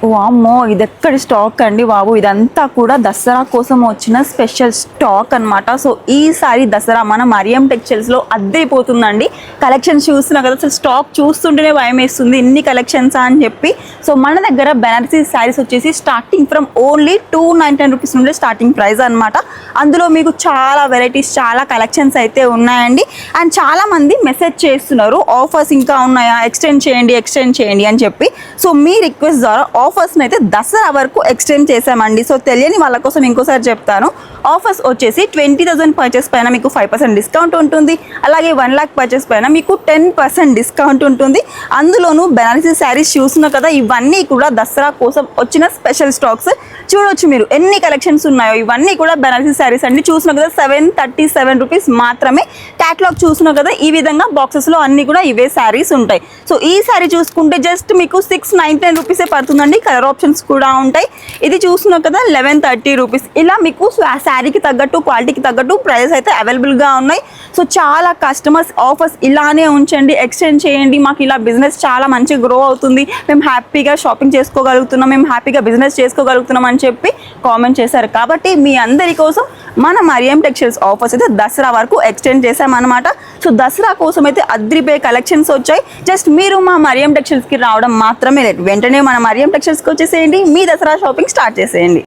వామ్మో! ఇదెక్కడి స్టాక్ అండి బాబు! ఇదంతా కూడా దసరా కోసం వచ్చిన స్పెషల్ స్టాక్ అనమాట. సో, ఈసారి దసరా మన మరియం టెక్స్టైల్స్‌లో అద్దరిపోతుందండి. కలెక్షన్స్ చూస్తున్నా కదా! అసలు స్టాక్ చూస్తుంటేనే భయమేస్తుంది. ఇన్ని కలెక్షన్సా అని చెప్పి. సో, మన దగ్గర బెనారసీ శారీస్ వచ్చేసి స్టార్టింగ్ ఫ్రమ్ ఓన్లీ 299 రూపీస్ నుండి స్టార్టింగ్ ప్రైస్ అనమాట. అందులో మీకు చాలా వెరైటీస్, చాలా కలెక్షన్స్ అయితే ఉన్నాయండి. అండ్ చాలామంది మెసేజ్ చేస్తున్నారు, ఆఫర్స్ ఇంకా ఉన్నాయా? ఎక్స్టెండ్ చేయండి అని చెప్పి. సో, మీ రిక్వెస్ట్ ద్వారా ఆఫర్స్ని అయితే దసరా వరకు ఎక్స్టెండ్ చేసామండి. సో తెలియని వాళ్ళ కోసం ఇంకోసారి చెప్తాను. ఆఫర్స్ వచ్చేసి 20,000 పర్చేస్ పైన మీకు 5% డిస్కౌంట్ ఉంటుంది. అలాగే 1 lakh పర్చేస్ పైన మీకు 10% డిస్కౌంట్ ఉంటుంది. అందులోనూ బెనారసీ శారీస్ చూస్తున్నారు కదా, ఇవన్నీ కూడా దసరా కోసం వచ్చిన స్పెషల్ స్టాక్స్. చూడొచ్చు మీరు ఎన్ని కలెక్షన్స్ ఉన్నాయో. ఇవన్నీ కూడా బెనారసీ శారీస్ అండి. చూస్తున్నారు కదా 737 రూపీస్ మాత్రమే. క్యాటలాగ్ చూస్తున్నారు కదా, ఈ విధంగా బాక్సెస్లో అన్నీ కూడా ఇవే శారీస్ ఉంటాయి. సో ఈ శారీ చూసుకుంటే జస్ట్ మీకు 699 రూపీసే పడుతుందండి. కలర్ ఆప్షన్స్ కూడా ఉంటాయి. ఇది చూస్తున్నారు కదా 1130 రూపీస్. ఇలా మీకు శారీకి తగ్గట్టు, క్వాలిటీకి తగ్గట్టు ప్రైస్ అయితే అవైలబుల్గా ఉన్నాయి. సో చాలా కస్టమర్స్ ఆఫర్స్ ఇలానే ఉంచండి, ఎక్స్టెండ్ చేయండి, మాకు ఇలా బిజినెస్ చాలా మంచిగా గ్రో అవుతుంది, మేము హ్యాపీగా షాపింగ్ చేసుకోగలుగుతున్నాం, మేము హ్యాపీగా బిజినెస్ చేసుకోగలుగుతున్నాం అని చెప్పి కామెంట్ చేశారు. కాబట్టి మీ అందరి కోసం మన మరియం టెక్స్టైల్స్ ఆఫర్స్ అయితే దసరా వరకు ఎక్స్టెండ్ చేశామన్నమాట. సో దసరా కోసం అయితే అద్రిపోయే కలెక్షన్స్ వచ్చాయి. జస్ట్ మీరు మా మరియం టెక్స్టైల్స్కి రావడం మాత్రమే లేదు. వెంటనే మన మరియం టెక్స్టైల్స్కి వచ్చేసేయండి, మీ దసరా షాపింగ్ స్టార్ట్ చేసేయండి.